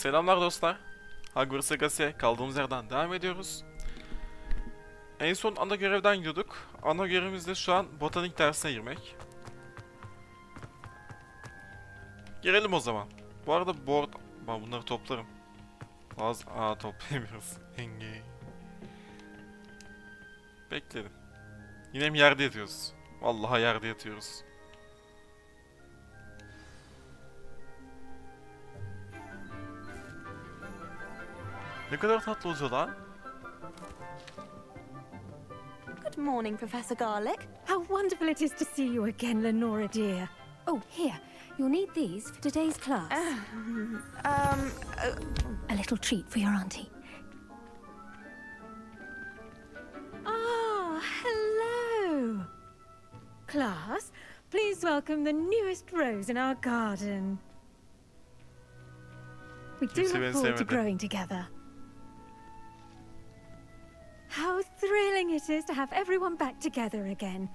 Selamlar dostlar. Hogwarts'a kaldığımız yerden devam ediyoruz. En son ana görevden gidiyorduk. Ana görevimiz de şu an botanik dersine girmek. Girelim o zaman. Bu arada ben bunları toplarım. Toplayamıyoruz. Bekledim. Yine mi yerde yatıyoruz? Vallahi yerde yatıyoruz. Ne kadar tatlı oluyor lan. Good morning, Professor Garlic. How wonderful it is to see you again, Lenora dear. Oh, here. You'll need these for today's class. A little treat for your auntie. Ah, hello. Class, please welcome the newest rose in our garden. We do look forward to growing together. How thrilling it is to have everyone back together again.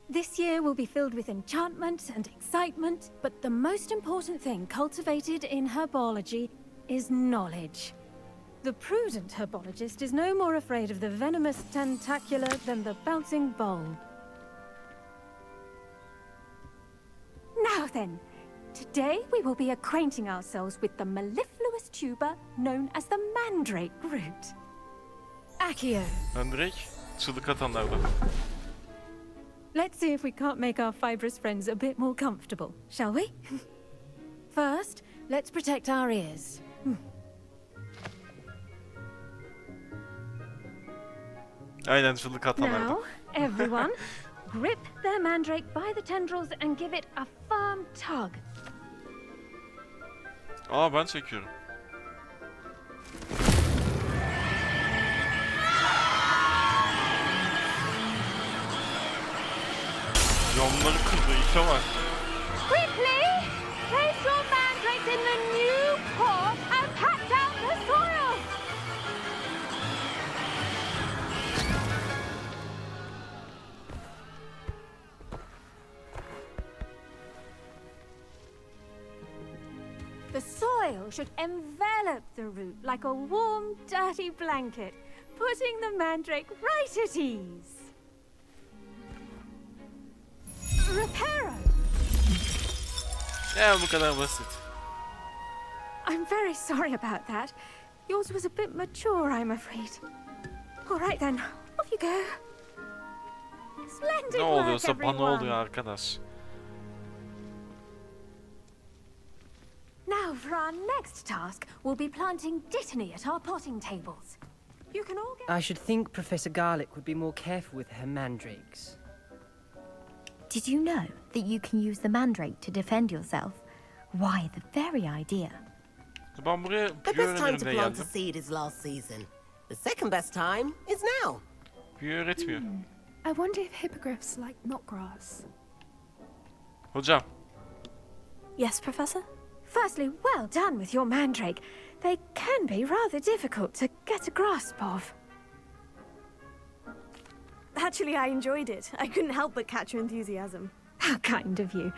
This year will be filled with enchantment and excitement, but the most important thing cultivated in herbology is knowledge. The prudent herbologist is no more afraid of the venomous tentacula than the bouncing bulb. Now then, today we will be acquainting ourselves with the mellifluous tuber known as the mandrake root. Accio. Mandrake, çığlık atanlardan. Let's see if we can't make our fibrous friends a bit more comfortable, shall we? First, let's protect our ears. Aynen çığlık atanlardan. Now, everyone, grip their mandrake by the tendrils and give it a firm tug. Ben çekiyorum. Camları kırdı, işe bak. Quickly, place your mandrakes in the new pot and pat down the soil. The soil should envelop the root like a warm, dirty blanket, putting the mandrake right at ease. Reparo! Ya bu kadar basit. I'm very sorry about that. Yours was a bit mature, I'm afraid. All right then, off you go. Splendid Ne work, oluyorsa bana everyone. oluyor arkadaş. Now for our next task, we'll be planting dittany at our potting tables. You can all get... I should think Professor Garlic would be more careful with her mandrakes. Did you know that you can use the mandrake to defend yourself? Why, the very idea. Ben buraya The büyü best time to öğrenimine plant a geldim. seed is last season. The second best time is now. Büyü öğretmiyor. I wonder if hippogriffs like knotgrass. Hocam. Yes, Professor? Firstly, well done with your mandrake. They can be rather difficult to get a grasp of. Actually, I enjoyed it. I couldn't help but catch your enthusiasm. How kind of you.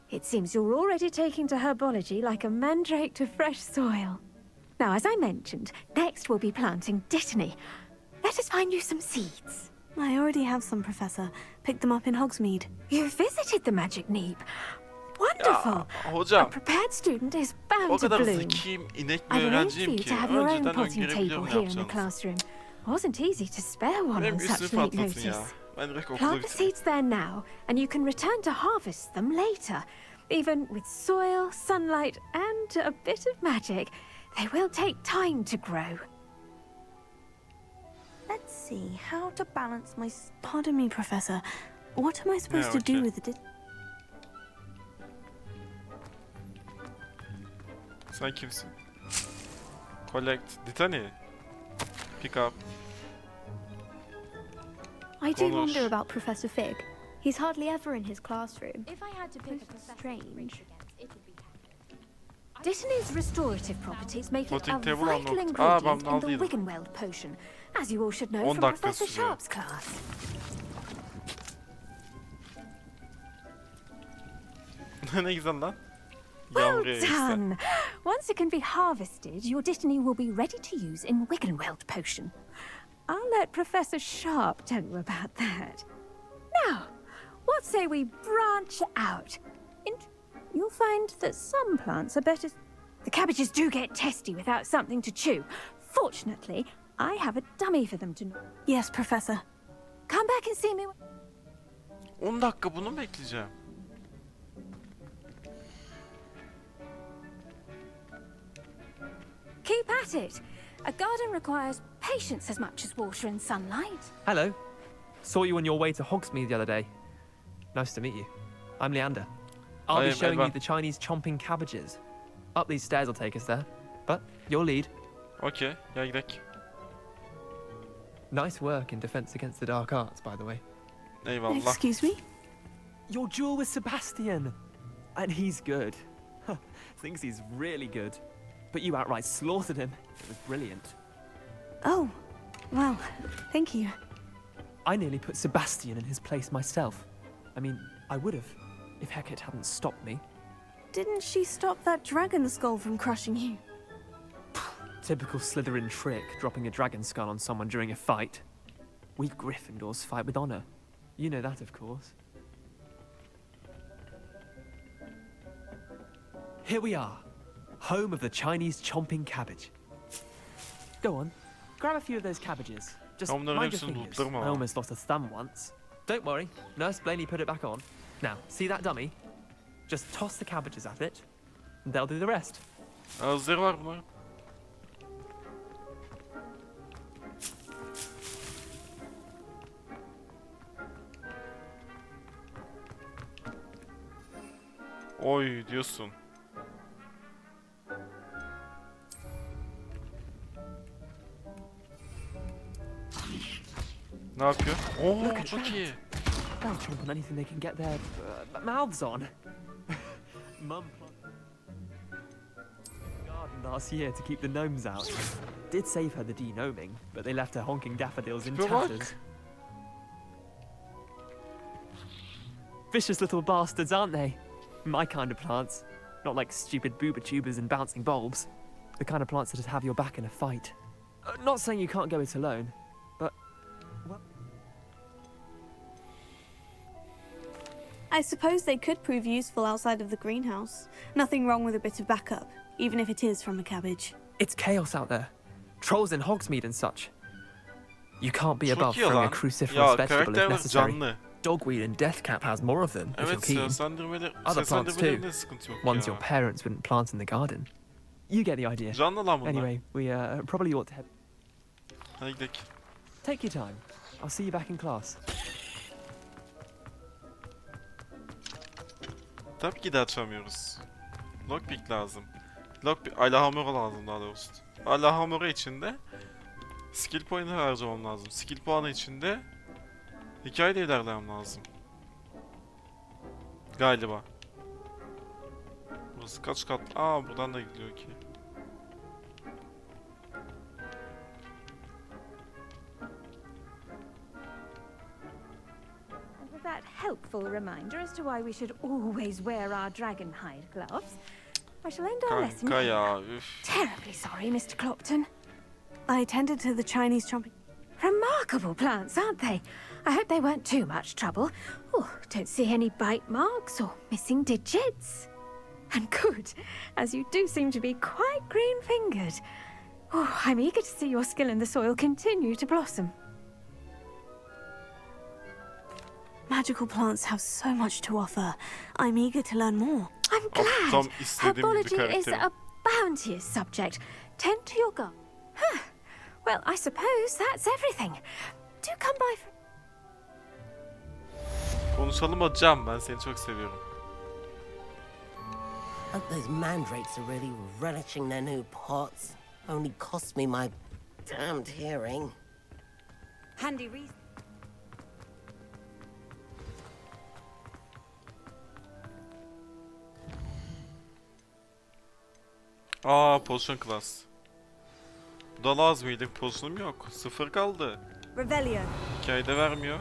It seems you're already taking to herbology like a mandrake to fresh soil. Now, as I mentioned, next we'll be planting dittany. Let us find you some seeds. I already have some, Professor. Picked them up in Hogsmeade. You visited the magic neep. Wonderful. Ya, A hocam. prepared student is O bound to kadar bloom. zekiyim, inek bir I've arranged for öğrenciyim you ki to have your own önceden potting table öngörebiliyorum ne here in the yapacağınızı. classroom. Wasn't easy to spare one Benim on üstümü such late patlatın ya. notice. Ben direkt okula Plant the bitireyim. seeds there now, and you can return to harvest them later. Even with soil, sunlight, and a bit of magic, they will take time to grow. Let's see, how to balance my... Pardon me, Professor. What am I supposed to do okay. with the... Sen kimsin? Collect, dittany. Pick up. I do Konuş. wonder about Professor Fig. He's hardly ever in his classroom. If I had to pick a professor Strange. it would be Dittany's restorative properties make it a Potting table vital unlocked. ingredient Ben in the aldıydım. Wiggenweld potion, as you all should know 10 from dakika Professor sürüyor. Sharp's class. Ne güzel lan. Yağmur Well yağarsa. done! Once it can be harvested, your Dittany will be ready to use in Wiggenweld potion. I'll let Professor Sharp tell you about that. Now, what say we branch out? You'll find that some plants are better. The cabbages do get testy without something to chew. Fortunately, I have a dummy for them to know. Yes, Professor. Come back and see me. 10 dakika bunu mu bekleyeceğim? Keep at it. A garden requires patience as much as water and sunlight. Hello. Saw you on your way to Hogsmeade the other day. Nice to meet you. I'm Leander. I'll I be am showing you Elvan. the Chinese chomping cabbages. Up these stairs will take us there. But your lead. Okey, gel gidelim. Nice work in defense against the dark arts, by the way. Eyvallah. Excuse me? Your duel with Sebastian. And he's good. Thinks he's really good. But you outright slaughtered him. It was brilliant. Oh, well, thank you. I nearly put Sebastian in his place myself. I mean, I would have, if Hecate hadn't stopped me. Didn't she stop that dragon skull from crushing you? Typical Slytherin trick, dropping a dragon skull on someone during a fight. We Gryffindors fight with honor. You know that, of course. Here we are, home of the Chinese chomping cabbage. Go on, grab a few of those cabbages. Just Onların mind your hepsini fingers. tutturma I ama. almost lost a thumb once. Don't worry, Nurse Blaney put it back on. Now, see that dummy? Just toss the cabbages at it, and they'll do the rest. Ağızları var bunların. Oy diyorsun. Ne yapıyor? Oo çok iyi. They'll chomp on anything they can get their mouths on. Mum planted a garden last year to keep the gnomes out. Did save her the denoming, but they left her honking daffodils in Tipe bak. tatters. Vicious little bastards, aren't they? My kind of plants. Not like stupid booba tubers and bouncing bulbs. The kind of plants that'd have your back in a fight. Not saying you can't go it alone, but... well... I suppose they could prove useful outside of the greenhouse. Nothing wrong with a bit of backup, even if it is from a cabbage. It's chaos out there. Trolls in Hogsmeade and such. You can't be Çok above iyi throwing a lan. cruciferous Ya vegetable if karakterler necessary. canlı. Dogweed and Deathcap has more of them, if you're Evet keen. Other plants too. seslendirmelerinde sıkıntı yok Ones ya. your parents wouldn't plant in the garden. You get the idea. Canlı lan bunlar. Anyway, we probably ought to head. Hadi gidelim. Take your time. I'll see you back in class. Tabii ki de açamıyoruz. Lockpick lazım. Alahamura lazım daha doğrusu. Alahamura için de skill puanı harcamam lazım. Skill puanı için de hikayede ilerlemem lazım. Galiba. Burası kaç kat? Aa buradan da gidiyor ki. And with that helpful reminder as to why we should always wear our dragon hide gloves, I shall end our lesson. Kanka ya üf. Terribly sorry, Mr. Clopton. I attended to the Chinese chomping. Remarkable plants, aren't they? I hope they weren't too much trouble. Oh, don't see any bite marks or missing digits. And good, as you do seem to be quite green-fingered. Oh, I'm eager to see your skill in the soil continue to blossom. Magical plants have so much to offer. I'm eager to learn more. I'm glad. Tam istediğim bir Herbology is karakterim. a bounteous subject. Tend to your garden. Huh. Well, I suppose that's everything. Do come by for... Konuşalım hocam, ben seni çok seviyorum. Hope those mandrakes are really relishing their new pots. Only cost me my damned hearing. Handy reason. Aa, potion class. Bu da lazım mıydı? Potion'um yok. 0 kaldı. Revelio. Hikayede vermiyor.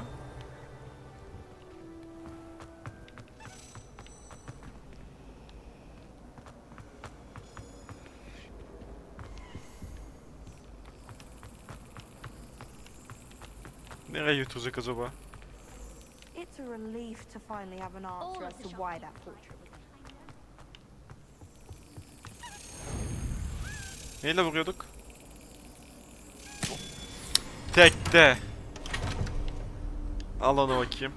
Nereye götürecek acaba? It's a relief to finally have an answer as to why that portrait. Neyle vuruyorduk? Tekte. Al onu bakayım.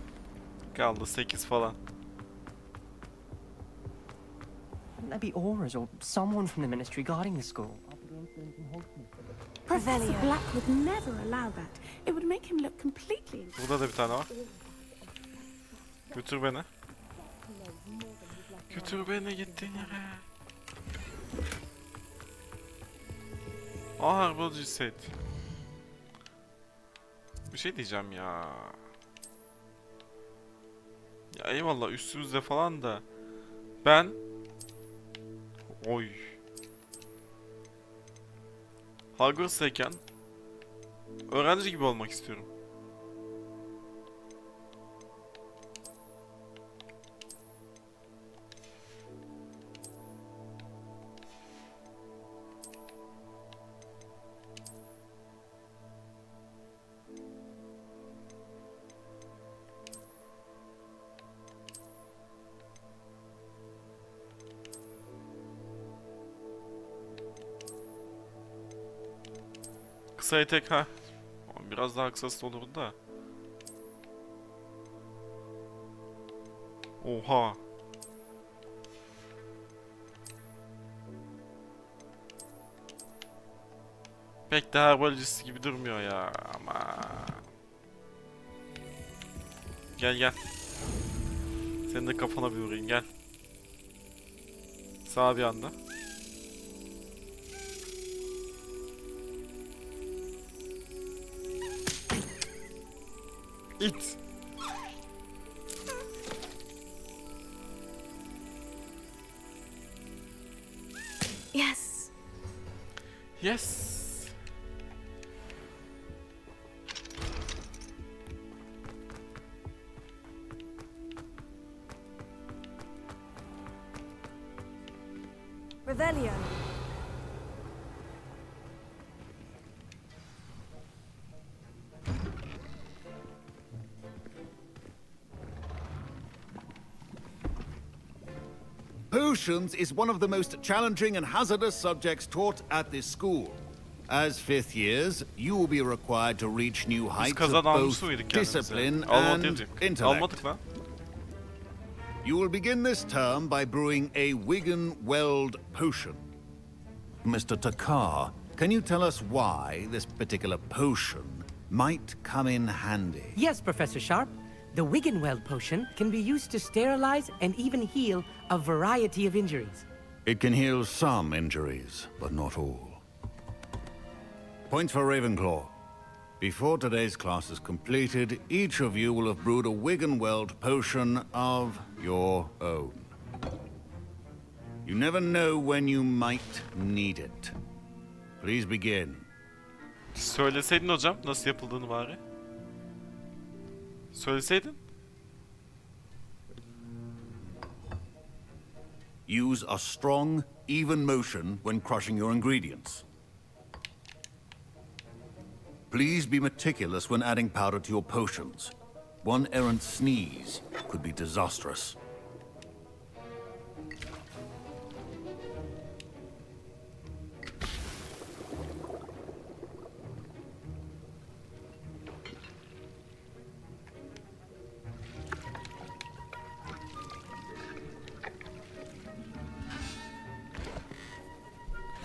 Kaldı 8 falan. Wouldn't there be auras or someone from the ministry guarding the school? Professor Black would never allow that. It would make him look completely... Burada da bir tane var. Götür beni. Götür beni gittiğin yere. Hogwarts set. Bir şey diyeceğim ya. Ya eyvallah üstümüzde falan da. Ben... Oy. Hogwarts'tayken öğrenci gibi olmak istiyorum. Kısa etek ha. Biraz daha kısası olurdu da. Oha. Pek de herbalcisi gibi durmuyor ya ama. Gel gel. Senin de kafana bir vurayım gel. Sağ bir anda. İt. Yes. Yes. Revelio. Potions is one of the most challenging and hazardous subjects taught at this school. As fifth years, you will be required to reach new Biz heights of kazan both almışsı mıydık kendimize? discipline Almadı and dedik. intellect. Almadık lan. You will begin this term by brewing a Wiggenweld potion. Mr. Takar, can you tell us why this particular potion might come in handy? Yes, Professor Sharp. The Wiggenweld potion can be used to sterilize and even heal a variety of injuries. It can heal some injuries, but not all. Point for Ravenclaw. Before today's class is completed, each of you will have brewed a Wiggenweld potion of your own. You never know when you might need it. Please begin. Söyleseydin hocam nasıl yapıldığını bari. Söyleseydin. Use a strong, even motion when crushing your ingredients. Please be meticulous when adding powder to your potions. One errant sneeze could be disastrous.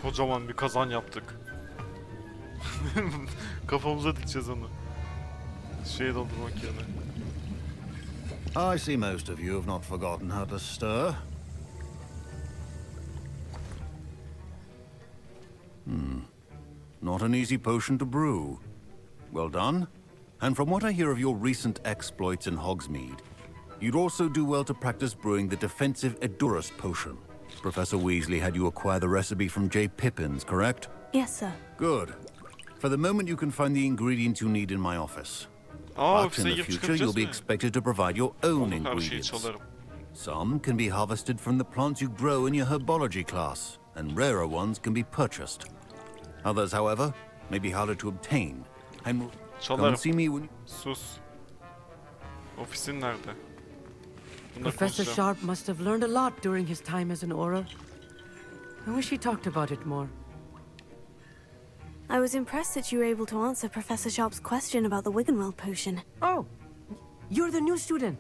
Kocaman bir kazan yaptık. Kafamıza dikeceğiz onu. Şeye doldurmak yerine. I see most of you have not forgotten how to stir. Not an easy potion to brew. Well done. And from what I hear of your recent exploits in Hogsmeade, you'd also do well to practice brewing the defensive Ediyoruz potion. Professor Weasley had you acquire the recipe from J. Pippin's, correct? Yes, sir. Good. For the moment, you can find the ingredients you need in my office. But in the future, you'll be expected to provide your own ingredients. Some can be harvested from the plants you grow in your herbology class, and rarer ones can be purchased. Others, however, may be harder to obtain. Come Çalarım. and see me when... Sus. Ofisin nerede? Bunda Professor konuşacağım. Sharp must have learned a lot during his time as an Auror. I wish he talked about it more. I was impressed that you were able to answer Professor Sharp's question about the Wiggenweld potion. Oh, you're the new student.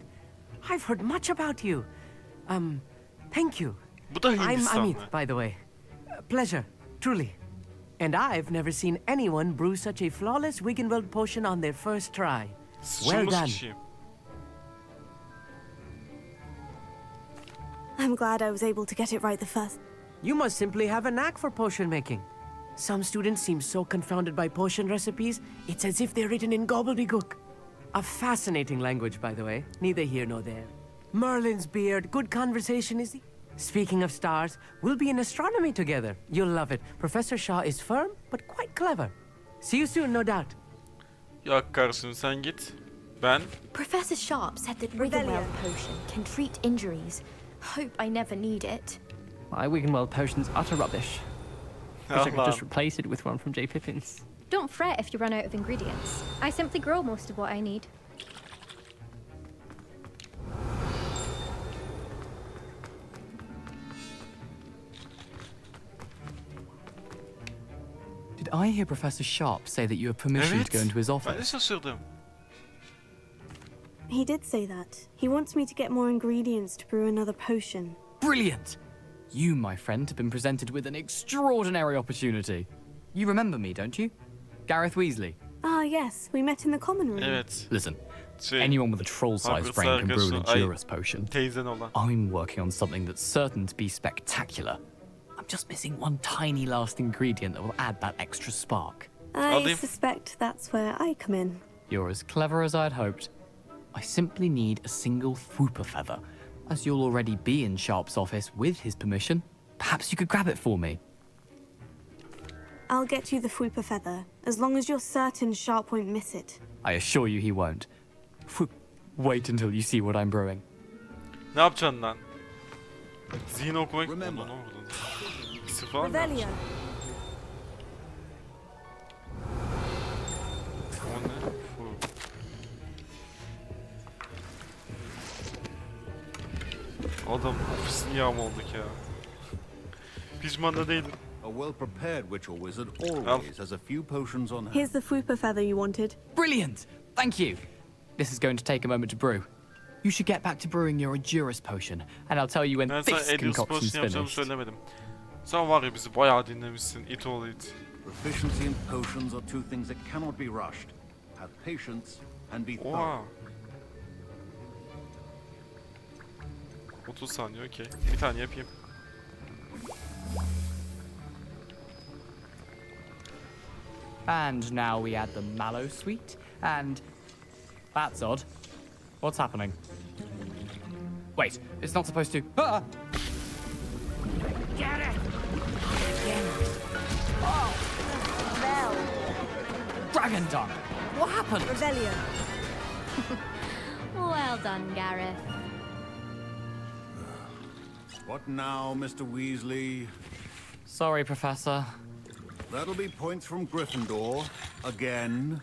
I've heard much about you. Thank you. Bu da I'm Hindistanlı. Amit, by the way. Pleasure, truly. And I've never seen anyone brew such a flawless Wiggenweld potion on their first try. Well Sıçılmış done. kişiyim. I'm glad I was able to get it right the first. You must simply have a knack for potion making. Some students seem so confounded by potion recipes, it's as if they're written in gobbledygook. A fascinating language, by the way, neither here nor there. Merlin's beard, good conversation is the... Speaking of stars, we'll be in astronomy together. You'll love it. Professor Shaw is firm, but quite clever. See you soon, no doubt. Yok kardeşim sen git. Ben Professor Sharp said that Wiggenweld potion can treat injuries. Hope I never need it. My Wiggenweld potion's utter rubbish. Wish I could Allah. just replace it with one from J. Pippin's. Don't fret if you run out of ingredients. I simply grow most of what I need. Did I hear Professor Sharp say that you have permission to go into his Ben de office? şaşırdım. He did say that. He wants me to get more ingredients to brew another potion. Brilliant! You, my friend, have been presented with an extraordinary opportunity. You remember me, don't you? Gareth Weasley. Ah, yes, we met in the common room. Evet. Listen, Şey, anyone with a troll-sized Hogwarts brain can brew an arkadaşı, ediyoruz potion. Teyzen olan. I'm working on something that's certain to be spectacular. I'm just missing one tiny last ingredient that will add that extra spark. I Alayım. suspect that's where I come in. You're as clever as I'd hoped. I simply need a single Fwooper feather. As you'll already be in Sharp's office with his permission, perhaps you could grab it for me. I'll get you the Fwooper feather, as long as you're certain Sharp won't miss it. I assure you he won't. Wait until you see what I'm brewing. Ne yapacaksın lan? Zihin okumak... Remember. Onu ne vurdun? İkisi falan mı Revelio. yapacaksın? O ne? Adam ofisini yağmaladık ya. Pişman da değilim. A well-prepared witch or wizard always has a few potions on hand. Here's the Fwooper feather you wanted. Brilliant! Thank you! This is going to take a moment to brew. You should get back to brewing your ediyoruz potion, and I'll tell you when Ben sana this ediyoruz concoction's potion yapacağımı finished. söylemedim. Sen var ya bizi bayağı dinlemişsin. It all it. Proficiency and potions are two things that cannot be rushed. Have patience and be thorough. Oha. 30 saniye okey. Bir tane yapayım. And now we add the mallow sweet, and... That's odd. What's happening? Wait, it's not supposed to... Ah! Get it! Dragon dung! What happened? Revelio. Well done, Gareth. What now, Mr. Weasley? Sorry, Professor. That'll be points from Gryffindor. Again.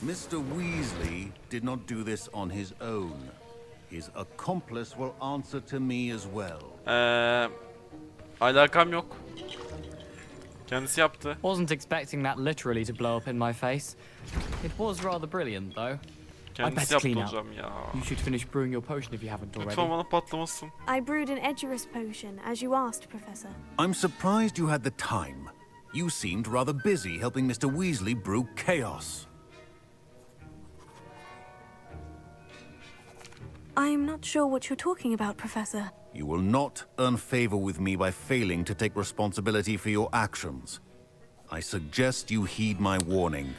Mr. Weasley did not do this on his own. His accomplice will answer to me as well. Alakam yok. Kendisi yaptı. Wasn't expecting that literally to blow up in my face. It was rather brilliant, though. I'd Kendisi better yaptı clean up. hocam ya. You should finish brewing your potion if you haven't already. Lütfen bana patlamasın. I brewed an ediyoruz potion, as you asked, Professor. I'm surprised you had the time. You seemed rather busy helping Mr. Weasley brew chaos. I'm not sure what you're talking about, Professor. You will not earn favor with me by failing to take responsibility for your actions. I suggest you heed my warning.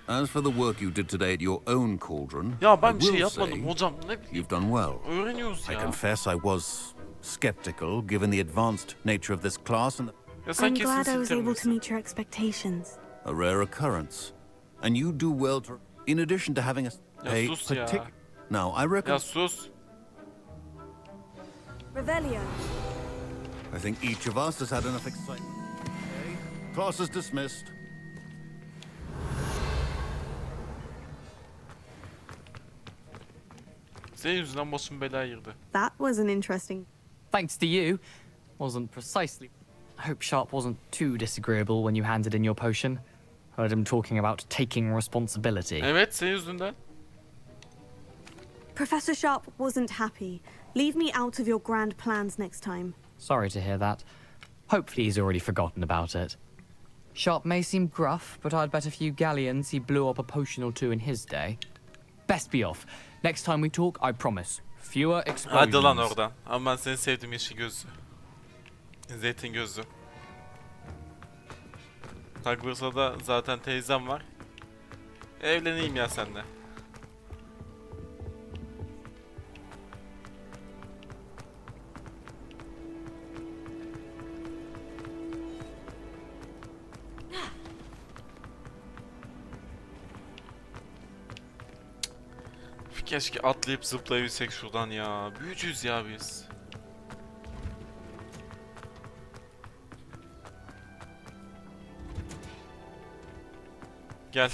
As for the work you did today at your own cauldron, Ya I ben bir şey will yapmadım say hocam. Ne bileyim. you've done well. Öğreniyoruz I ya. confess I was skeptical given the advanced nature of this class and Ya sen I'm kesin glad I was able to siltirmişsin. meet your expectations. a rare occurrence. And you do well to... In addition to having a sus ya. Now, I reckon... Ya sus. Revelio. I think each of us has had enough excitement. Class is dismissed. Senin yüzünden başım belaya girdi. That was an interesting... Thanks to you. Wasn't precisely... I hope Sharp wasn't too disagreeable when you handed in your potion. Heard him talking about taking responsibility. Evet, senin yüzünden. Professor Sharp wasn't happy. Leave me out of your grand plans next time. Sorry to hear that. Hopefully he's already forgotten about it. Sharp may seem gruff, but I'd bet a few galleons he blew up a potion or two in his day. Best be off. Next time we talk, I promise. Fewer explosions. Hadi lan oradan. Ama ben seni sevdim yeşil gözlü. Zeytin gözlü. Hogwarts'ta da zaten teyzem var. Evleneyim ya seninle. Keşke atlayıp zıplayabilsek şuradan ya. Büyücüyüz ya biz. Gel.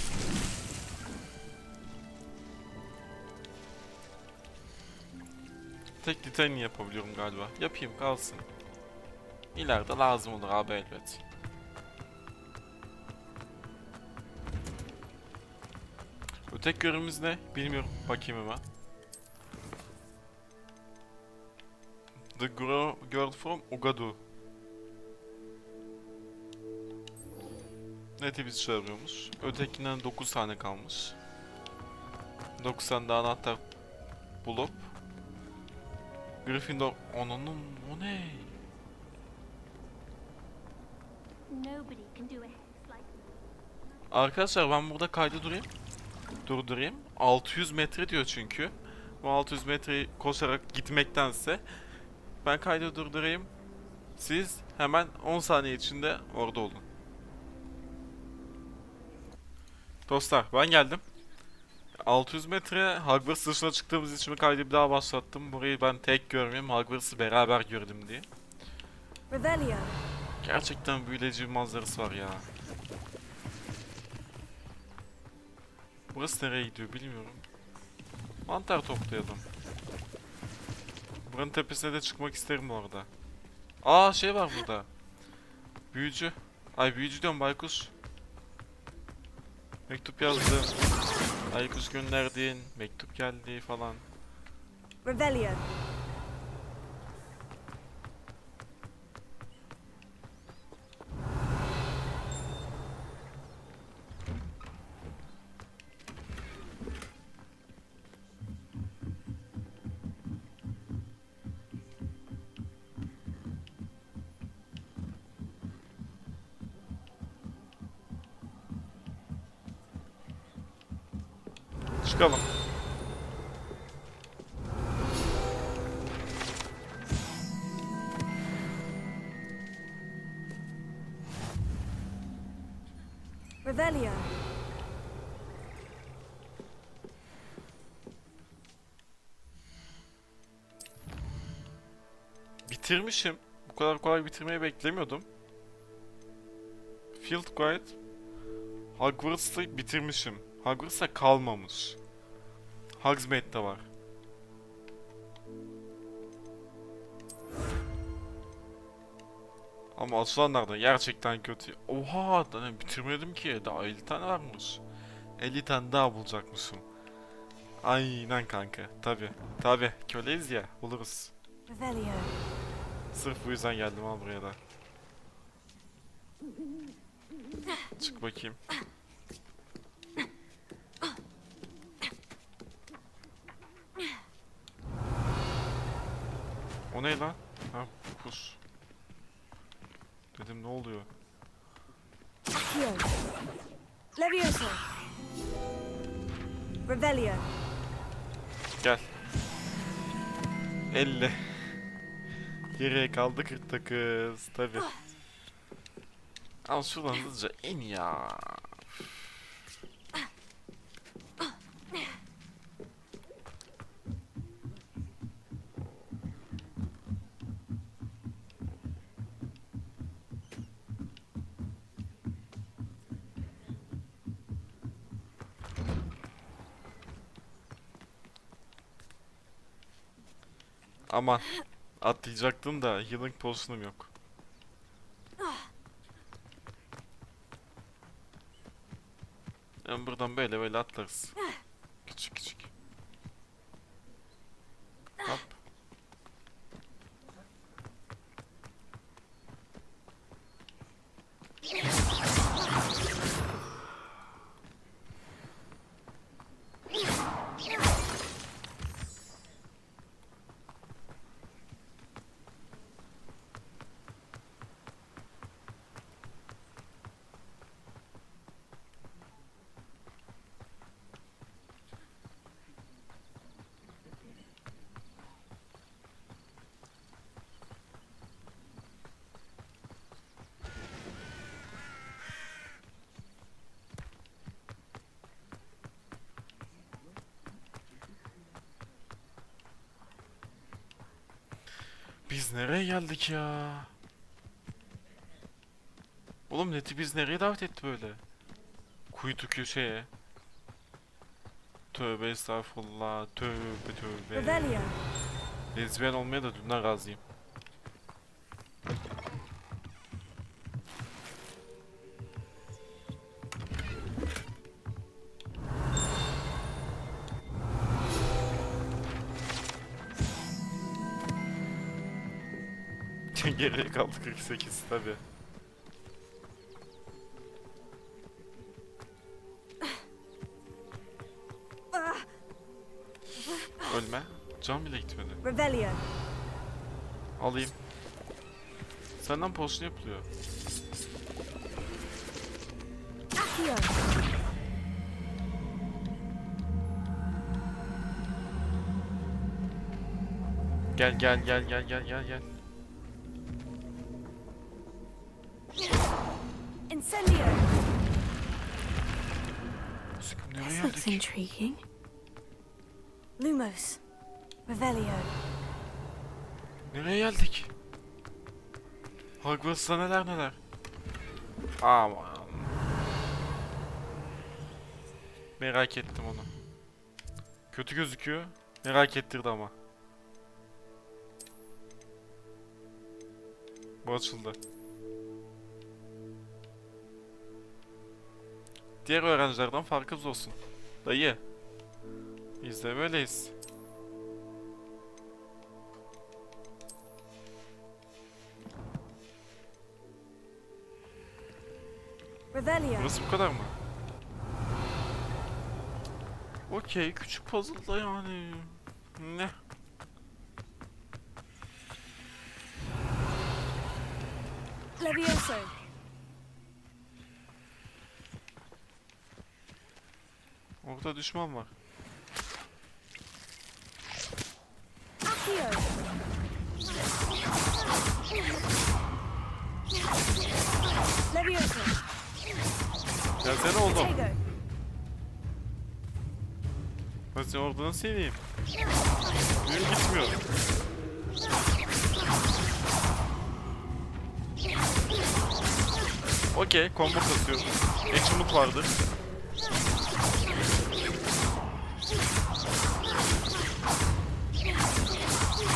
Tek detayını yapabiliyorum galiba. Yapayım kalsın. İleride lazım olur abi elbet. Ötek görevimiz ne? Bilmiyorum. Bakayım hemen. The girl from Ugadu. Neti bizi çağırıyormuş. Ötekinden 9 tane kalmış. 9 tane de anahtar bulup Gryffindor... Onun o ne? Arkadaşlar ben burada kaydı durdurayım. 600 metre diyor çünkü. Bu 600 metreyi koşarak gitmektense ben kaydı durdurayım. Siz hemen 10 saniye içinde orada olun. Dostlar ben geldim. 600 metre Hogwarts dışına çıktığımız için kaydı bir daha başlattım. Burayı ben tek görmeyeyim, Hogwarts'ı beraber gördüm diye. Revelio. Gerçekten büyüleyici bir manzarası var ya. Burası nereye gidiyor bilmiyorum. Mantar toplayalım. Buranın tepesine de çıkmak isterim bu arada. Aa şey var burada. Büyücü. Ay büyücü diyorum baykuş. Mektup yazdı. Baykuş gönderdin. Mektup geldi falan. Revelio. Çıkalım. Revelio. Bitirmişim. Bu kadar kolay bitirmeyi beklemiyordum. Field Guide. Hogwarts'ı bitirmişim. Hogwarts'a kalmamış. Hogsmeade'de var. Ama asılanlar da gerçekten kötü. Oha! Daha bitirmedim ki. Daha 50 tane varmış. 50 tane daha bulacakmışım. Aynen kanka. Tabi. Köleyiz ya. Buluruz. Revelio. Sırf bu yüzden geldim al buraya da. Çık bakayım. O ne lan? Ha kuş. Dedim ne oluyor? Levioso. Revelio. Gel. 50. Geriye kaldı 49. Tabi. Al şuradan hızlıca in ya. Aman. Atlayacaktım da healing potion'um yok. Yani buradan böyle böyle atlarız. Küçük küçük. Hop. Biz nereye geldik ya? Oğlum Net'i biz nereye davet etti böyle? Kuytu köşeye. Tövbe estağfurullah. Tövbe tövbe. Revelio. Lezbiyen olmaya da dünden razıyım. Geriye kaldı 48 tabi. Ölme. Can bile gitmedi. Revelio. Alayım. Senden potion yapılıyor. Accio. Gel gel gel gel gel gel gel. Incendio. Sıkım nereye This looks geldik? intriguing. Lumos. Revelio. Nereye geldik? Hogwarts'ta neler neler. Aman. Merak ettim onu. Kötü gözüküyor. Merak ettirdi ama. Bu açıldı. Diğer öğrencilerden farkımız olsun. Dayı. Biz de böyleyiz. Revelio. Burası bu kadar mı? Okey, küçük puzzle'da yani. Ne? Levioso. Orada düşman var. Accio. Levioso. Gelsene oğlum. Tego. Ben seni orada nasıl seveyim? Benim gitmiyor. Okey, combo kasıyorum. Achievement vardı.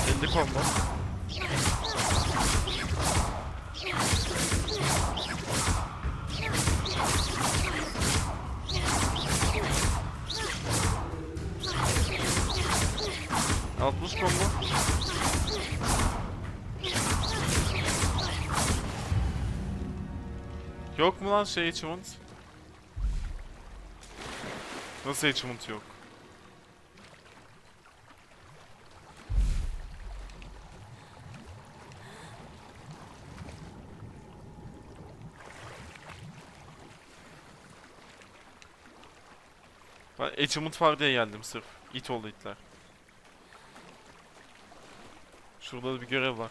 Elli combo. Altmış combo. Yok mu lan şey achievement? Nasıl achievement yok? Ben achievement var diye geldim sırf. İt oldu itler. Şurada da bir görev var.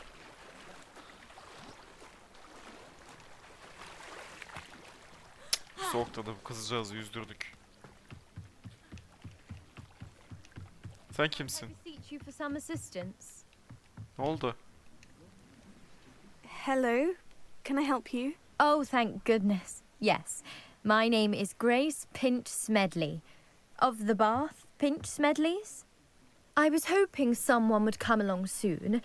Soğukta da bu kızcağızı yüzdürdük. Sen kimsin? Beseech you for some assistance. Ne oldu? Hello, can I help you? Oh, thank goodness. Yes. My name is Grace Pinch Smedley. Of the Bath Pinch Smedleys. I was hoping someone would come along soon.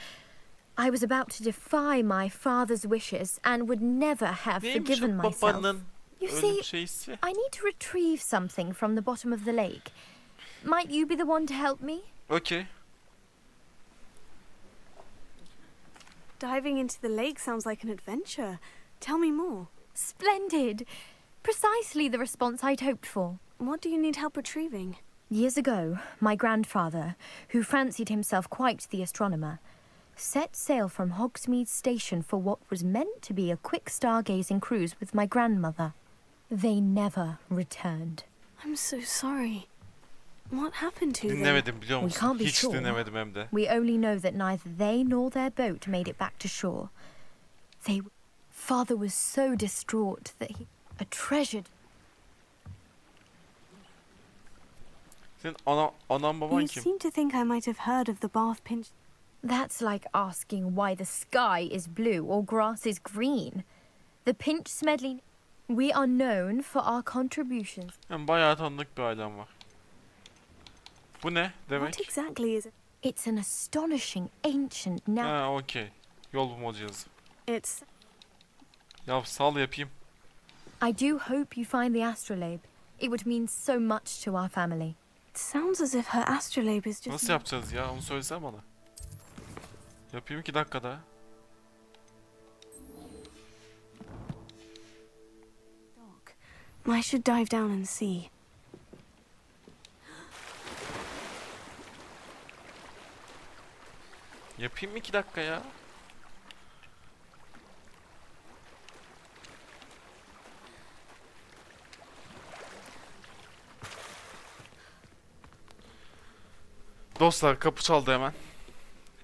I was about to defy my father's wishes and would never have Neymiş forgiven o myself. babanın You ölüm see, şeysi? I need to retrieve something from the bottom of the lake. Might you be the one to help me? Okay. Diving into the lake sounds like an adventure. Tell me more. Splendid! Precisely the response I'd hoped for. What do you need help retrieving? Years ago, my grandfather, who fancied himself quite the astronomer, set sail from Hogsmeade Station for what was meant to be a quick stargazing cruise with my grandmother. They never returned. I'm so sorry. What happened to them? Dinlemedim biliyor We musun? can't be Hiç sure. dinlemedim hem de. We only know that neither they nor their boat made it back to shore. Father was so distraught that he... A treasured... Senin anan baban You kim? seem to think I might have heard of the Bath Pinch. That's like asking why the sky is blue or grass is green. The Pinch Smedley... We are known for our contributions. Yani bayağı tanıdık bir ailem var. Bu ne What demek? exactly is it? It's an astonishing ancient now... Ha okey. Yol bulma cihazı. It's... Ya sal yapayım. I do hope you find the astrolabe. It would mean so much to our family. It sounds as if her astrolabe is just... Nasıl yapacağız ya? Onu söylesene bana. Yapayım 2 dakikada. I should dive down and see. Yapayım 2 dakika ya. Dostlar kapı çaldı hemen.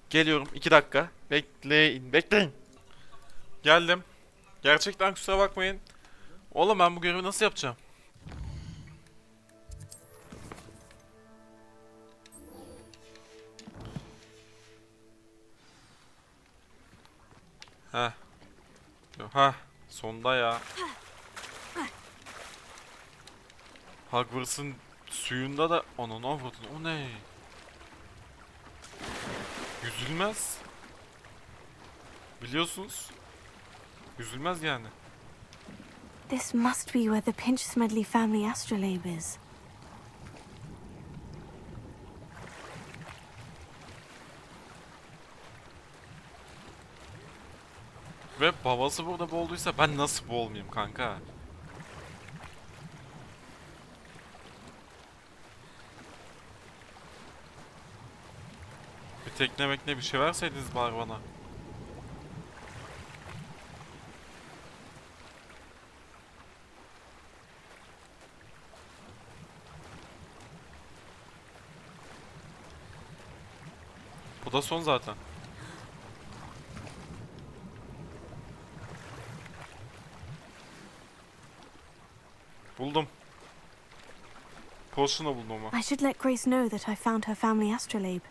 Geliyorum 2 dakika. Bekleyin. Geldim. Gerçekten kusura bakmayın. Oğlum ben bu görevi nasıl yapacağım? Heh. Heh. Sonda ya. Hogwarts'ın suyunda da... Ananı avradın. O ne? Yüzülmez. Biliyorsunuz. Yüzülmez yani. This must be where the Pinch Smedley family astrolabe is. Ve babası burada boğulduysa ben nasıl boğulmayayım kanka? Bir tekne mekne bir şey verseydiniz bari bana. Bu da son zaten. Buldum. Potion'u buldum ama. I should let Grace know that I found her family astrolabe.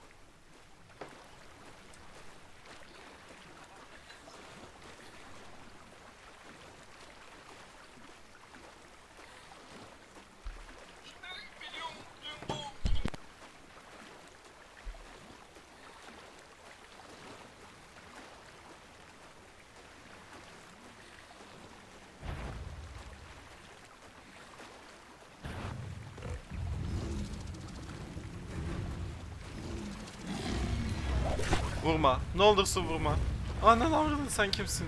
Vurma. Ne olursa vurma. Anan avradın sen kimsin?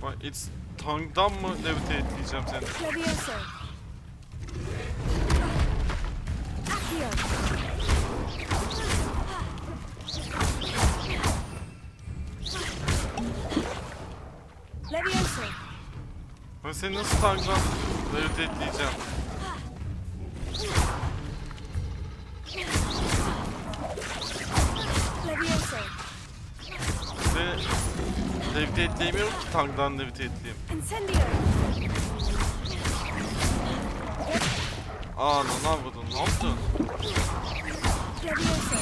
Vay, it's tongue'dan mı levite etleyeceğim seni? Levioso. Accio. Levioso. Ben seni nasıl tongue'dan levite etleyeceğim? Levioso. Seni levite etleyemiyorum ki tongue'dan levite etleyeyim. Incendio. Anan avradın ne yaptın? Levioso.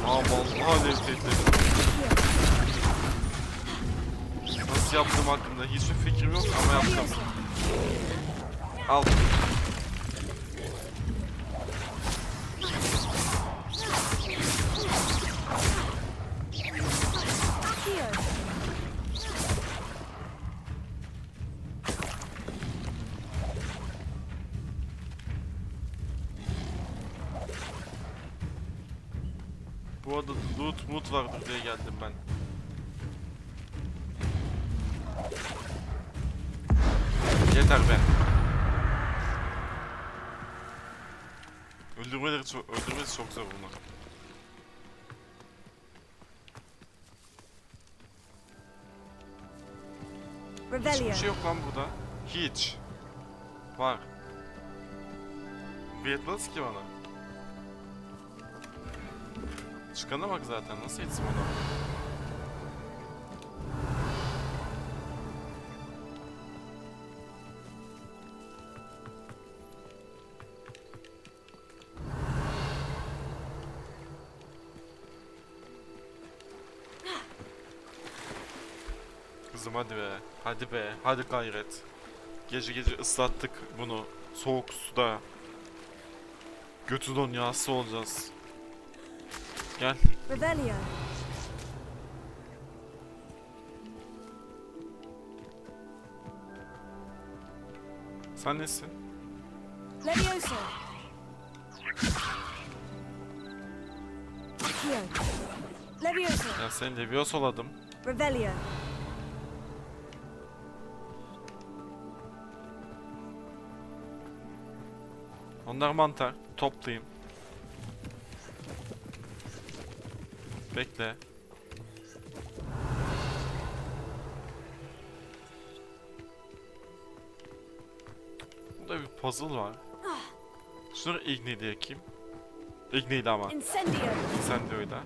Aa vallahi levite etledim. Nasıl yaptığım hakkında hiçbir fikrim yok ama yaptım. Al. Bu arada loot vardır diye geldim ben. Yeter be. Öldürmesi çok zor bunu. Hiçbir şey yok lan burada. Hiç. Var. Bu yetmez ki bana. Çıkana bak zaten. Nasıl yetsin ona? Kızım hadi be. Hadi be. Hadi gayret. Gece gece ıslattık bunu. Soğuk suda. Götü don yağsı olacağız. Gel. Revelio. Sen nesin? Levioso. Levioso. Ya seni Leviosoladım. Revelio. Onlar mantar. Toplayayım. Bekle. Burada bir puzzle var. Şunu igniyle yakayım. Igniyle ama. Incendio'yla.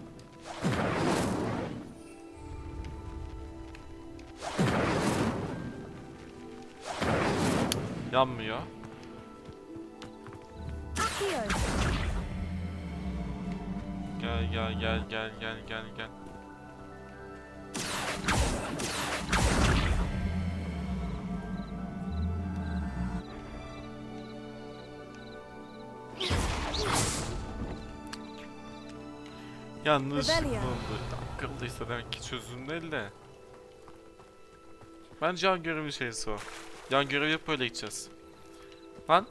Yanmıyor. Gel. Yanlış buldu. Akıllıysa demek ki çözüm değil de. Bence yan görevi şeysi o. Yan görevi yapıp öyle gideceğiz. Lan?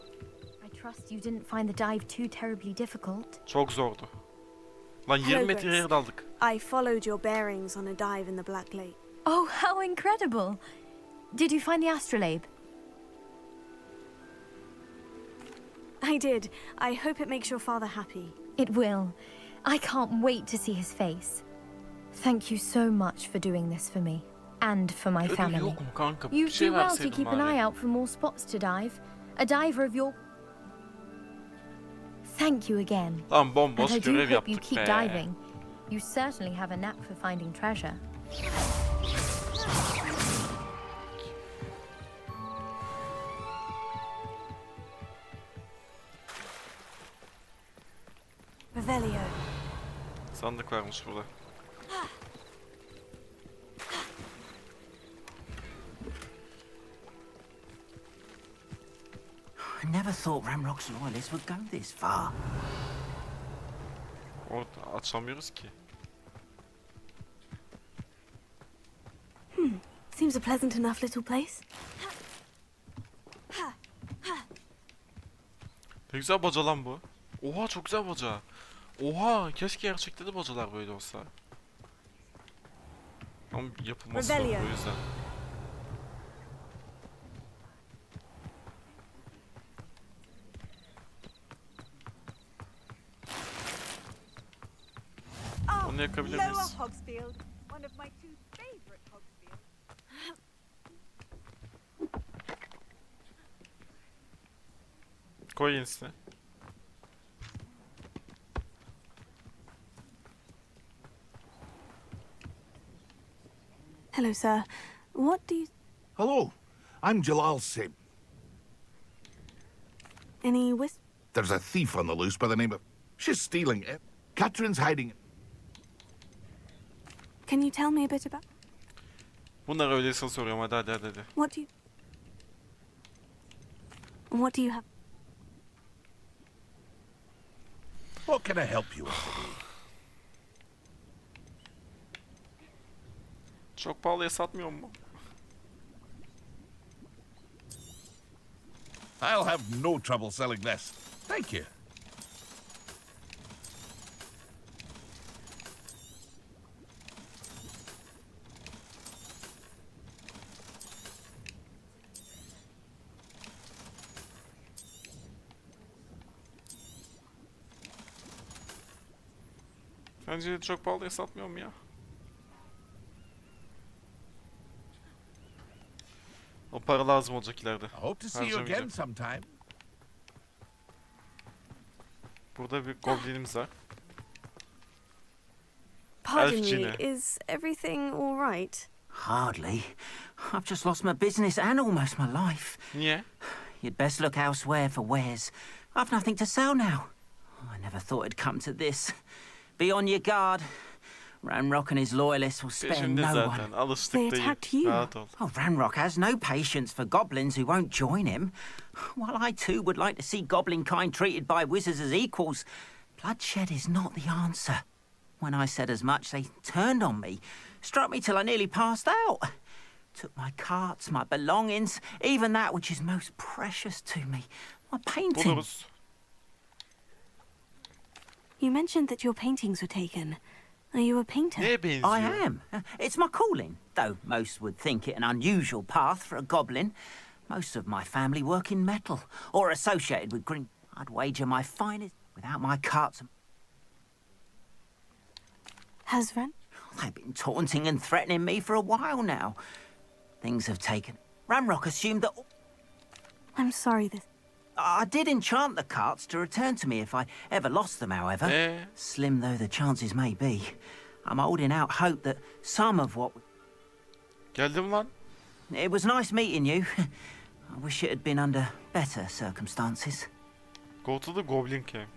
I trust you didn't find the dive too terribly difficult. Çok zordu. Lan 20 metre yere daldık. I followed your bearings on a dive in the Black Lake. Oh, how incredible! Did you find the astrolabe? I did. I hope it makes your father happy. It will. I can't wait to see his face. Thank you so much for doing this for me. And for my Ödül family. yok mu kanka? Bir You şey do well to verseydin keep an bari. eye out for more spots to dive. A diver of your... Thank you again. Lan And bomboş I do görev hope you yaptık keep be. diving. You certainly have a knack for finding treasure. Revelio. Sandık varmış burada. I never thought Ramrock's loyalists would go this far. Orada açamıyoruz ki. Seems a pleasant enough little place. Ne güzel baca lan bu. Oha çok güzel baca. Oha keşke gerçekte de bacalar böyle olsa. Ama yapılması zor o yüzden. Onu yakabilir miyiz? Koy yenisini. Hello, sir. What do you... Hello, I'm Jalal Sim. Any whis... There's a thief on the loose by the name of... She's stealing it. Catherine's hiding it. Can you tell me a bit about... Bunlar öyleyse soruyorum hadi. What do you... What do you have... What can I help you with today? Çok pahalıya satmıyor mu? I'll have no trouble selling this. Thank you. Bence çok pahalıya satmıyorum ya. O para lazım olacak ileride. Hope to see you again Harcamayacağım. sometime. Burada bir goblinimiz var. Pardon me, Elfcini. is everything all right? Hardly. I've just lost my business and almost my life. Niye? You'd best look elsewhere for wares. I've nothing to sell now. I never thought it'd come to this. Be on your guard. Ranrock and his loyalists will spare Peşinde no zaten. one. Alıştık They değil. attacked you. Rahat ol. Oh, Ranrock has no patience for goblins who won't join him. While I too would like to see goblin kind treated by wizards as equals, bloodshed is not the answer. When I said as much, they turned on me, struck me till I nearly passed out. Took my carts, my belongings, even that which is most precious to me, my paintings. Buluruz. You mentioned that your paintings were taken. Are you a painter? Neye benziyor? I am. It's my calling, though most would think it an unusual path for a goblin. Most of my family work in metal, or associated with green. I'd wager my finest without my carts. Has Ren? They've been taunting and threatening me for a while now. Things have taken. Ranrock assumed that I'm sorry this... I did enchant the carts to return to me if I ever lost them, however. Slim though the chances may be, I'm holding out hope that some of what... Geldim lan. It was nice meeting you. I wish it had been under better circumstances. Go to the Goblin Camp.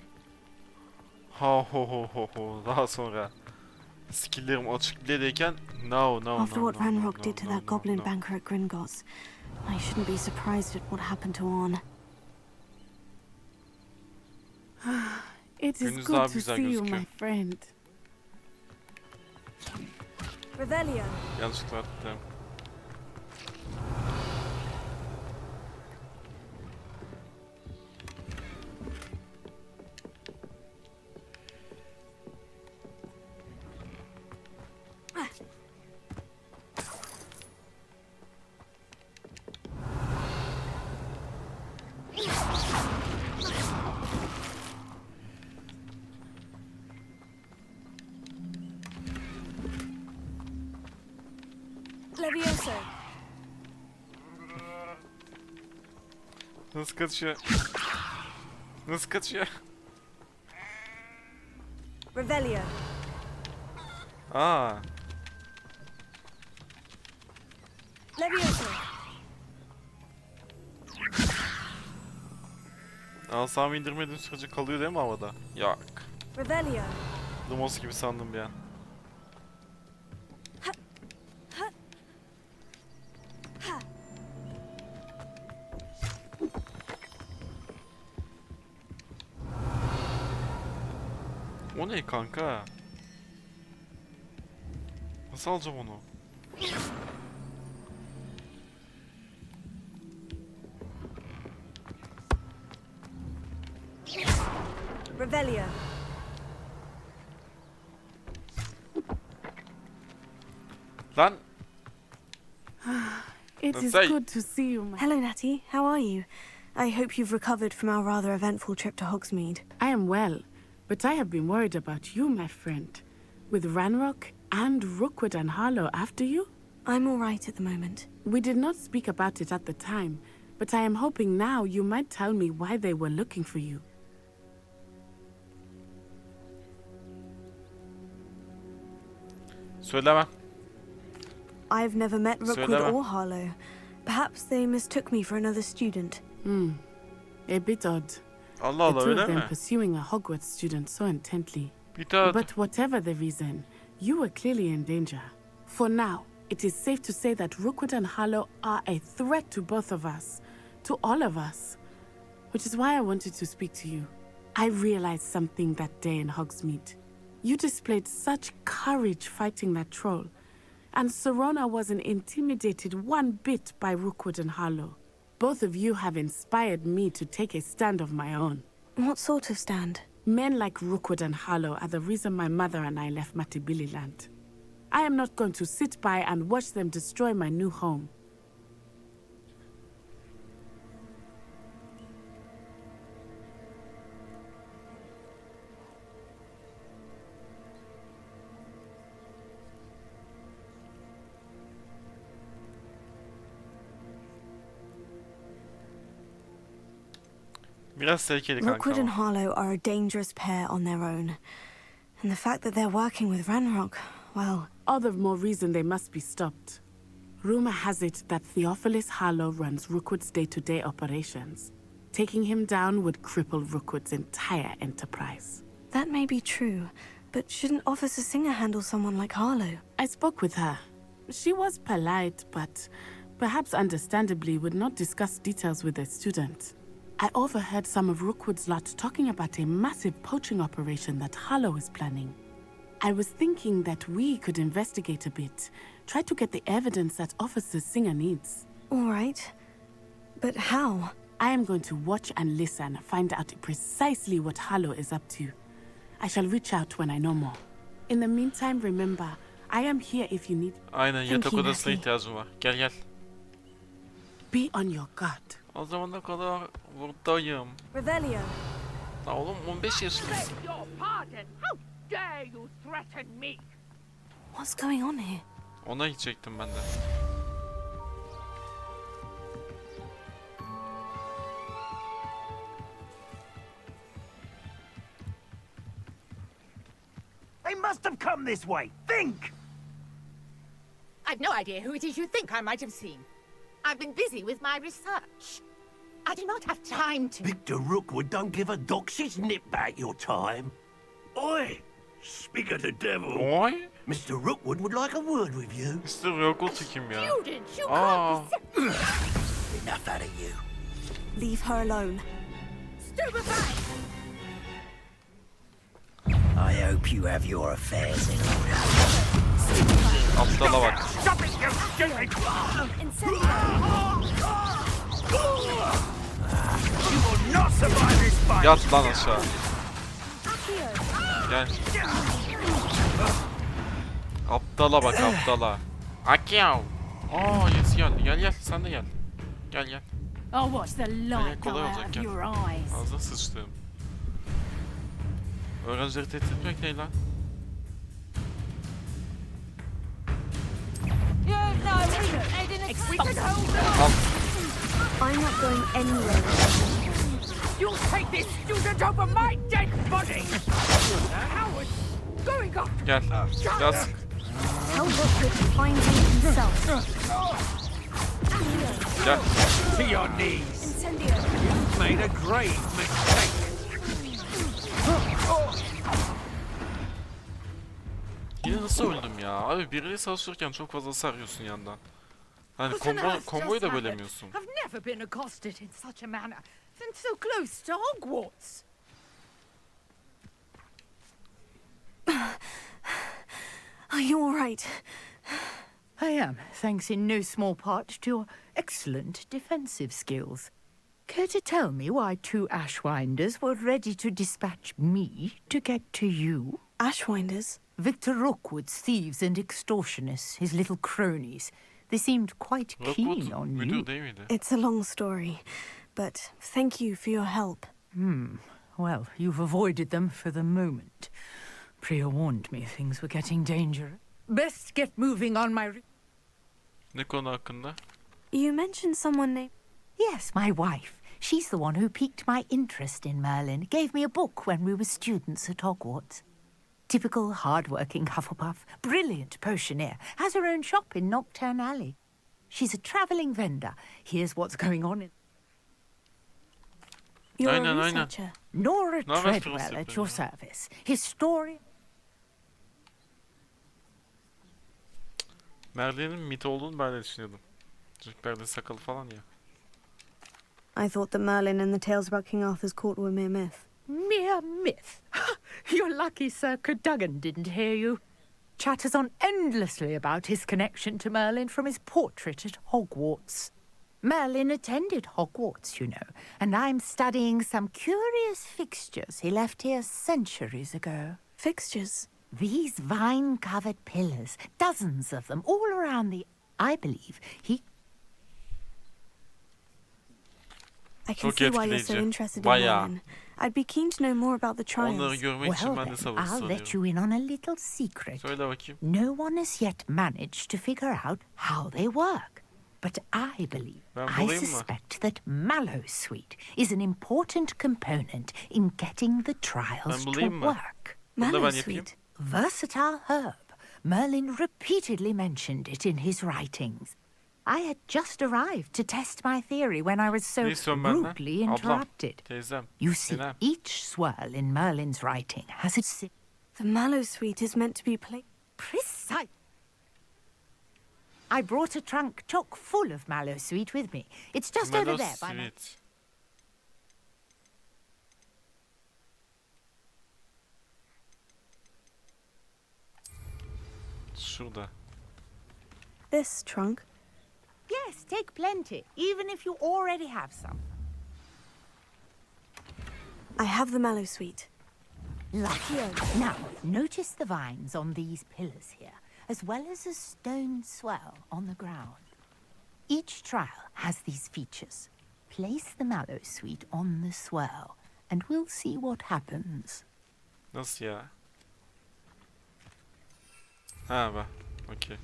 Ha ho ho ho ho. Daha sonra. Skill'lerim açık biledeyken no. After what Ranrock did to that goblin banker at Gringotts, I shouldn't be surprised at what happened to Orn. It is Gününüz good daha to güzel see you, gözüküyor. my friend. Revelio. Yanlışlıkla attım. Levioso. Nasıl kaçıyor? Nasıl kaçıyor? Revelio. Aa. Levioso. Asamı indirmediğim sürece kalıyor değil mi havada? Yok. Revelio. Lumos gibi sandım bir an. O ne kanka? Nasıl alacağım onu? Revelio. Lan! It is Say. good to see you, my... Hello, Natty. How are you? I hope you've recovered from our rather eventful trip to Hogsmeade. I am well, but I have been worried about you, my friend. With Ranrock and Rookwood and Harlow after you? I'm all right at the moment. We did not speak about it at the time, but I am hoping now you might tell me why they were looking for you. Söylemem. I've never met Rookwood Söyleme. or Harlow. Perhaps they mistook me for another student. A bit odd. Allah The Allah two öyle of them mi? pursuing a Hogwarts student so intently. Bir daha But whatever the reason, you were clearly in danger. For now, it is safe to say that Rookwood and Harlow are a threat to both of us, to all of us. Which is why I wanted to speak to you. I realized something that day in Hogsmeade. You displayed such courage fighting that troll, and Serona wasn't intimidated one bit by Rookwood and Harlow. Both of you have inspired me to take a stand of my own. What sort of stand? Men like Rookwood and Harlow are the reason my mother and I left Matibili land. I am not going to sit by and watch them destroy my new home. Biraz tehlikeli kanka Rookwood and ama. Harlow are a dangerous pair on their own. And the fact that they're working with Ranrock, well... All the more reason they must be stopped. Rumor has it that Theophilus Harlow runs Rookwood's day-to-day operations. Taking him down would cripple Rookwood's entire enterprise. That may be true, but shouldn't Officer Singer handle someone like Harlow? I spoke with her. She was polite, but perhaps understandably would not discuss details with a student. I overheard some of Rookwood's lot talking about a massive poaching operation that Harlow is planning. I was thinking that we could investigate a bit, try to get the evidence that Officer Singer needs. All right. But how? I am going to watch and listen, find out precisely what Harlow is up to. I shall reach out when I know more. In the meantime, remember, I am here if you need... Aynen, yatak odasına ihtiyacım var. Gel gel. Be on your guard. O zamana kadar buradayım. Revelio. La oğlum 15 yaşındasın. Dare you threaten me? What's going on here? Ona gidecektim ben de. They must have come this way. Think! I've no idea who it is you think I might have seen. I've been busy with my research. I do not have time to... Victor Rookwood don't give a doxy's nip back your time. Oi! Speak of the devil. Oi? Mr. Rookwood would like a word with you. Mr. Rookwood kim ya? Students, you Aa. Enough out of you. Leave her alone. Stupefy! I hope you have your affairs in order. Aptala bak. Stop it, you stupid! You will not survive this fight! Yat lan aşağı. Gel. Aptala bak aptala. Akyav. Aa yes gel gel sen de gel. Gel. Oh, what's the light go kolay out olacak of gel. your eyes? Ağzına sıçtım. Öğrencileri tehdit etmek ne lan? Al. I'm not going anywhere. You'll take this student over my dead body! Howard! Going up! Gel. Yaz. Tell Rookwood to find him himself. Gel. To your knees! You've made a grave mistake! Yine nasıl öldüm ya? Abi biriyle savaşırken çok fazla sarıyorsun yandan. Hani komboyu da bölemiyorsun. I've never been accosted in such a manner, and so close to Hogwarts. Are you all right? I am, thanks in no small part to your excellent defensive skills. Care to tell me why two Ashwinders were ready to dispatch me to get to you? Ashwinders? Victor Rookwood's thieves and extortionists, his little cronies. They seemed quite keen on you. It's a long story, but thank you for your help. Well, you've avoided them for the moment. Priya warned me things were getting dangerous. Best get moving on my... Ne konu hakkında? You mentioned someone named... Yes, my wife. She's the one who piqued my interest in Merlin. Gave me a book when we were students at Hogwarts. Typical hard-working Hufflepuff, brilliant potioneer, has her own shop in Nocturne Alley. She's a travelling vendor. Here's what's going on in... You're a researcher. Nora Treadwell at your service. Historian... Merlin'in mit olduğunu ben de düşünüyordum. Çünkü Merlin sakalı falan ya. I thought that Merlin and the tales about King Arthur's court were mere myth. Mere myth? You're lucky Sir Cadogan didn't hear you. Chatters on endlessly about his connection to Merlin from his portrait at Hogwarts. Merlin attended Hogwarts, you know, and I'm studying some curious fixtures he left here centuries ago. Fixtures? These vine-covered pillars, dozens of them, all around the... I believe he... I can see why you're so interested in Merlin. I'd be keen to know more about the trials. Onları görmek için ben de Well, I'll sabırsızlanıyorum. let you in on a little secret. Söyle bakayım. No one has yet managed to figure out how they work. But I believe, Ben I bulayım mı? suspect that Mallowsweet is an important component in getting the trials Ben to bulayım mı? work. Bunu da ben yapayım. Versatile herb. Merlin repeatedly mentioned it in his writings. I had just arrived to test my theory when I was so Ne istiyorsun benden? rudely Ablam, interrupted. teyzem, You see, nenem. each swirl in Merlin's writing has its... The Mallowsweet is meant to be Precise. I brought a trunk chock full of Mallowsweet with me. It's just over there by my... Mallowsweet. Şurada. This trunk? Yes, take plenty, even if you already have some. I have the Mallowsweet. Lucky. Now, notice the vines on these pillars here, as well as a stone swell on the ground. Each trial has these features. Place the Mallowsweet on the swell, and we'll see what happens. Nasıl ya? Ha bak. Okey.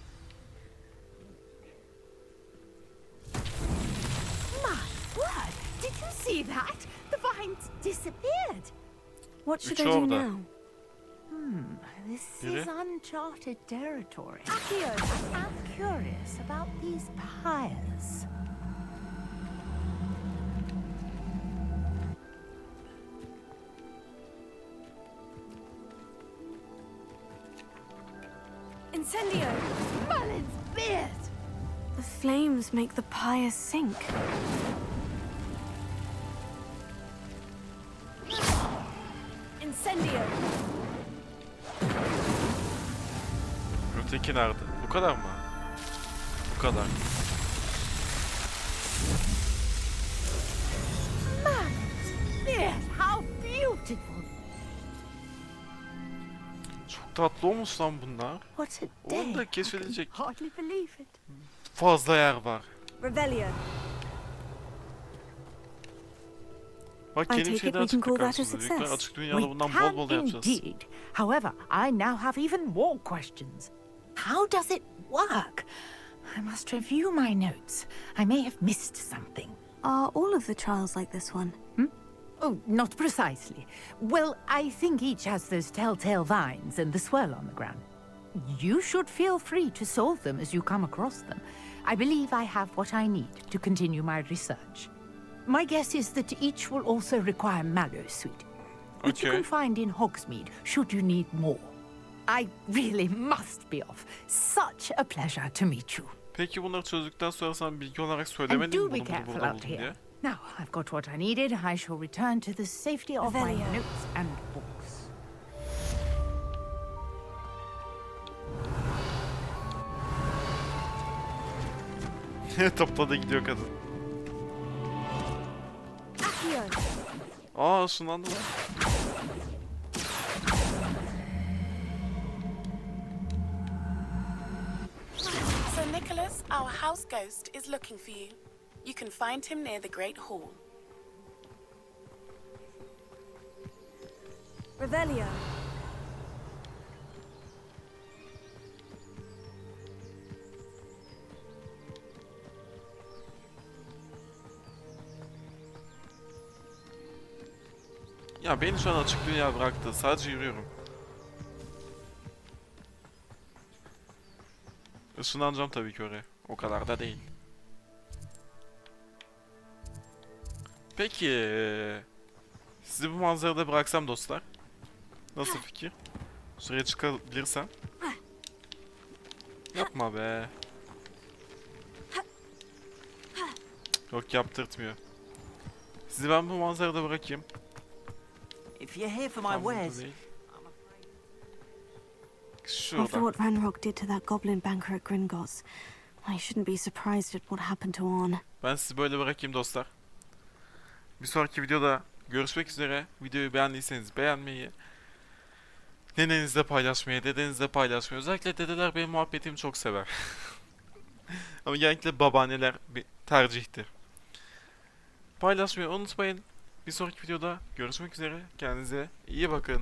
My word! Did you see that? The vines disappeared. What should Üç I do orada. now? This Biri. is uncharted territory. I'm curious about these pyres. Incendio! Merlin's beard! The flames make the pyre sink. Incendio! Öteki nerede? Bu kadar mı? Bu kadar. Merlin's beard! How beautiful! Çok tatlı olmuş lan bunlar. What a day! Onda keşfedilecek Hardly believe it. fazla yer var. Revelio. Bak I yeni bir take it şeyden we can çıktı call that a karşımıza. Büyükler success. açık dünyada We bundan can bol bol yapacağız. indeed. However, I now have even more questions. How does it work? I must review my notes. I may have missed something. Are all of the trials like this one? Oh, not precisely. Well, I think each has those telltale vines and the swirl on the ground. You should feel free to solve them as you come across them. I believe I have what I need to continue my research. My guess is that each will also require Mallowsweet, which you Okay. can find in Hogsmeade should you need more. I really must be off. Such a pleasure to meet you. Peki bunları çözdükten sonra sana bilgi olarak And söylemedin do mi be bunu careful burada out buldum diye? here. Now, I've got what I needed. I shall return to the safety of my Revelio. notes and books. Topladı gidiyor kadın. Aa ışınlandı lan. Sir Nicholas, our house ghost, is looking for you. You can find him near the Great Hall. Revelio. Ya beni şu an açık dünya bıraktı. Sadece yürüyorum. Işınlanacağım tabii ki oraya. O kadar da değil. Peki. Sizi bu manzarada bıraksam dostlar. Nasıl fikir? Şuraya çıkabilirsem. Yapma be. Yok yaptırtmıyor. Sizi ben bu manzarada bırakayım. If you're here for my Tam burada wares, değil. After Şurada. what Ranrock did to that goblin banker at Gringotts, I shouldn't be surprised at what happened to Orn. Ben sizi böyle bırakayım dostlar. Bir sonraki videoda görüşmek üzere. Videoyu beğendiyseniz beğenmeyi, nenenizle paylaşmayı, dedenizle paylaşmayı. Özellikle dedeler benim muhabbetimi çok sever. Ama genellikle babaanneler bir tercihtir. Paylaşmayı unutmayın. Bir sonraki videoda görüşmek üzere. Kendinize iyi bakın.